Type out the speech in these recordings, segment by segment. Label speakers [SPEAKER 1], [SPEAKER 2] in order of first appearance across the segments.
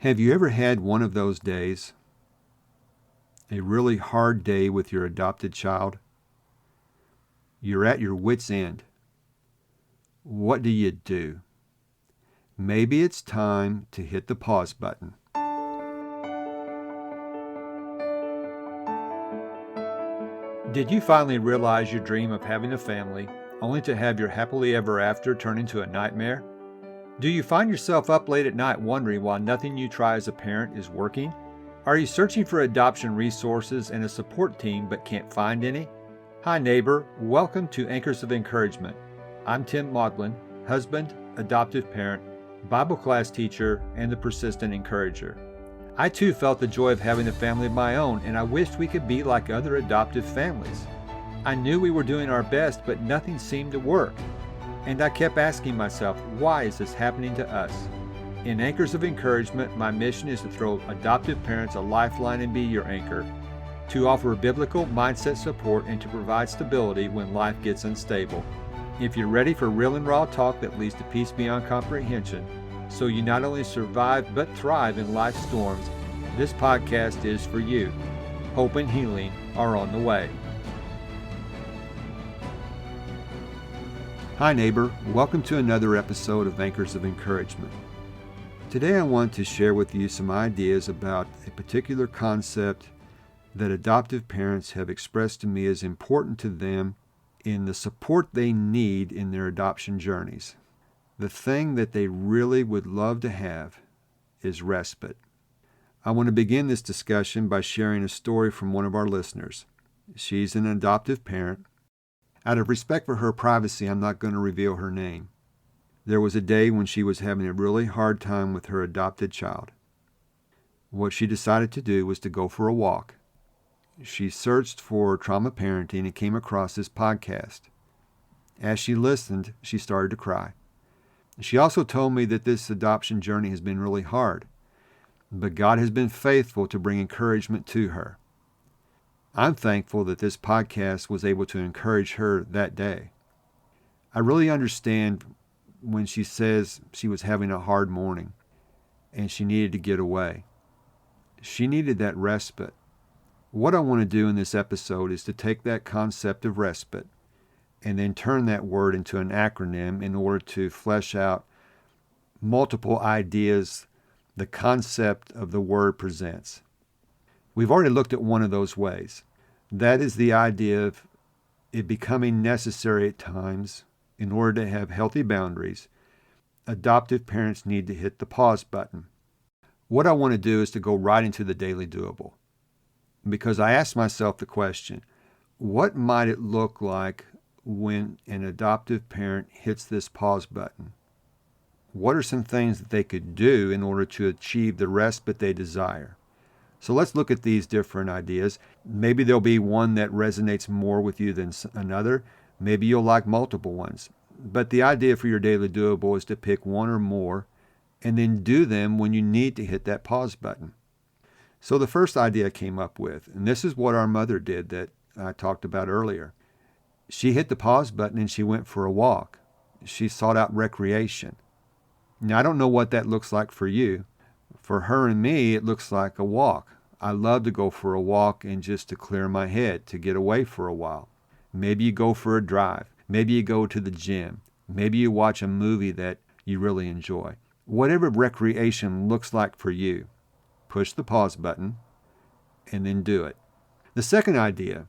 [SPEAKER 1] Have you ever had one of those days? A really hard day with your adopted child? You're at your wit's end. What do you do? Maybe it's time to hit the pause button. Did you finally realize your dream of having a family, only to have your happily ever after turn into a nightmare? Do you find yourself up late at night wondering why nothing you try as a parent is working? Are you searching for adoption resources and a support team but can't find any? Hi neighbor, welcome to Anchors of Encouragement. I'm Tim Maudlin, husband, adoptive parent, Bible class teacher, and the persistent encourager. I too felt the joy of having a family of my own, and I wished we could be like other adoptive families. I knew we were doing our best, but nothing seemed to work. And I kept asking myself, why is this happening to us? In Anchors of Encouragement, my mission is to throw adoptive parents a lifeline and be your anchor, to offer biblical mindset support and to provide stability when life gets unstable. If you're ready for real and raw talk that leads to peace beyond comprehension, so you not only survive but thrive in life's storms, this podcast is for you. Hope and healing are on the way. Hi neighbor, welcome to another episode of Anchors of Encouragement. Today I want to share with you some ideas about a particular concept that adoptive parents have expressed to me as important to them in the support they need in their adoption journeys. The thing that they really would love to have is respite. I want to begin this discussion by sharing a story from one of our listeners. She's an adoptive parent. Out of respect for her privacy, I'm not going to reveal her name. There was a day when she was having a really hard time with her adopted child. What she decided to do was to go for a walk. She searched for trauma parenting and came across this podcast. As she listened, she started to cry. She also told me that this adoption journey has been really hard, but God has been faithful to bring encouragement to her. I'm thankful that this podcast was able to encourage her that day. I really understand when she says she was having a hard morning and she needed to get away. She needed that respite. What I want to do in this episode is to take that concept of respite and then turn that word into an acronym in order to flesh out multiple ideas the concept of the word presents. We've already looked at one of those ways. That is the idea of it becoming necessary at times in order to have healthy boundaries. Adoptive parents need to hit the pause button. What I want to do is to go right into the daily doable. Because I asked myself the question, what might it look like when an adoptive parent hits this pause button? What are some things that they could do in order to achieve the respite they desire? So let's look at these different ideas. Maybe there'll be one that resonates more with you than another. Maybe you'll like multiple ones. But the idea for your daily doable is to pick one or more and then do them when you need to hit that pause button. So the first idea I came up with, and this is what our mother did that I talked about earlier. She hit the pause button and she went for a walk. She sought out recreation. Now, I don't know what that looks like for you. For her and me, it looks like a walk. I love to go for a walk and just to clear my head, to get away for a while. Maybe you go for a drive. Maybe you go to the gym. Maybe you watch a movie that you really enjoy. Whatever recreation looks like for you, push the pause button and then do it. The second idea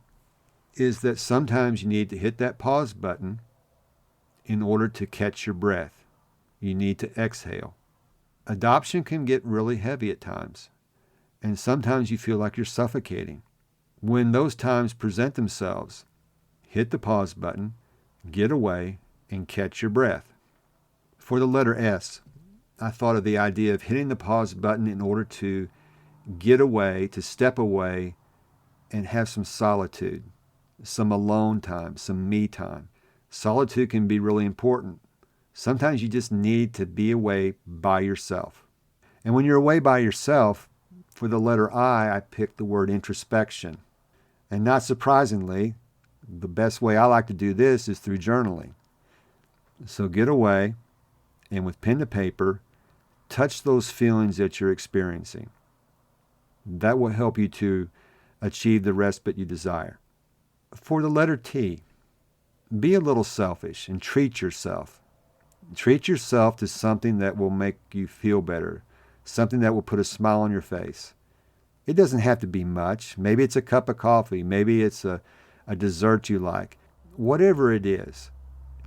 [SPEAKER 1] is that sometimes you need to hit that pause button in order to catch your breath. You need to exhale. Adoption can get really heavy at times, and sometimes you feel like you're suffocating. When those times present themselves, hit the pause button, get away, and catch your breath. For the letter S, I thought of the idea of hitting the pause button in order to get away, to step away, and have some solitude, some alone time, some me time. Solitude can be really important. Sometimes you just need to be away by yourself. And when you're away by yourself, for the letter I picked the word introspection. And not surprisingly, the best way I like to do this is through journaling. So get away and with pen to paper, touch those feelings that you're experiencing. That will help you to achieve the respite you desire. For the letter T, be a little selfish and treat yourself. Treat yourself to something that will make you feel better, something that will put a smile on your face. It doesn't have to be much. Maybe it's a cup of coffee. Maybe it's a dessert you like. Whatever it is,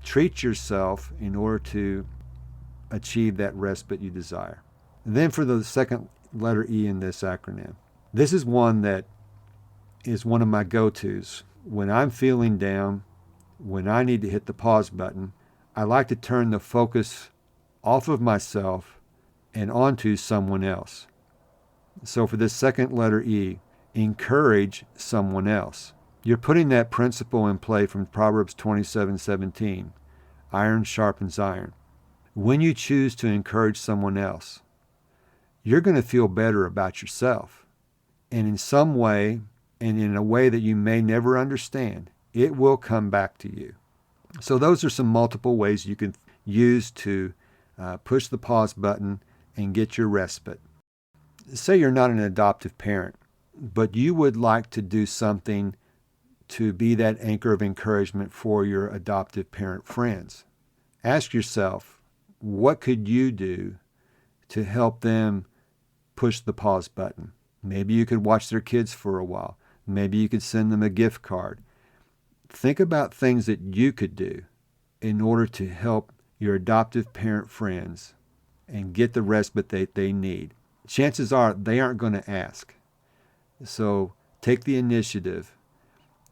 [SPEAKER 1] treat yourself in order to achieve that respite you desire. And then for the second letter E in this acronym, this is one that is one of my go-tos. When I'm feeling down, when I need to hit the pause button, I like to turn the focus off of myself and onto someone else. So for this second letter E, encourage someone else. You're putting that principle in play from Proverbs 27:17. Iron sharpens iron. When you choose to encourage someone else, you're going to feel better about yourself. And in some way, and in a way that you may never understand, it will come back to you. So those are some multiple ways you can use to push the pause button and get your respite. Say you're not an adoptive parent, but you would like to do something to be that anchor of encouragement for your adoptive parent friends. Ask yourself, what could you do to help them push the pause button? Maybe you could watch their kids for a while. Maybe you could send them a gift card. Think about things that you could do in order to help your adoptive parent friends and get the respite that they need. Chances are they aren't going to ask. So take the initiative.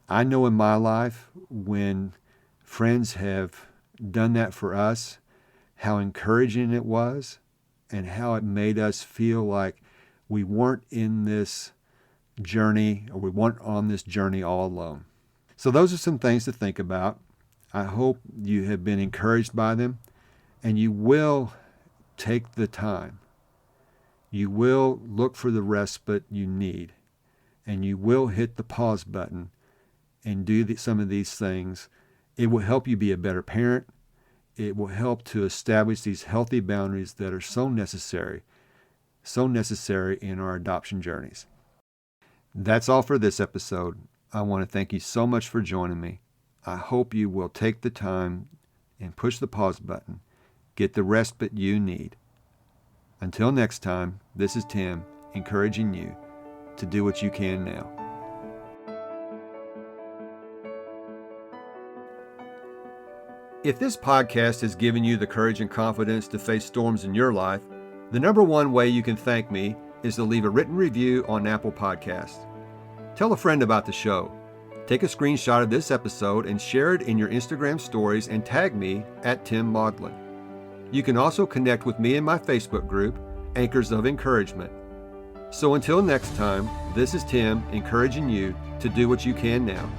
[SPEAKER 1] I know in my life when friends have done that for us, how encouraging it was and how it made us feel like we weren't in this journey, or we weren't on this journey all alone. So those are some things to think about. I hope you have been encouraged by them, and you will take the time. You will look for the respite you need, and you will hit the pause button and do some of these things. It will help you be a better parent. It will help to establish these healthy boundaries that are so necessary in our adoption journeys. That's all for this episode. I want to thank you so much for joining me. I hope you will take the time and push the pause button. Get the respite you need. Until next time, this is Tim encouraging you to do what you can now. If this podcast has given you the courage and confidence to face storms in your life, the number one way you can thank me is to leave a written review on Apple Podcasts. Tell a friend about the show. Take a screenshot of this episode and share it in your Instagram stories and tag me at Tim Maudlin. You can also connect with me in my Facebook group, Anchors of Encouragement. So until next time, this is Tim encouraging you to do what you can now.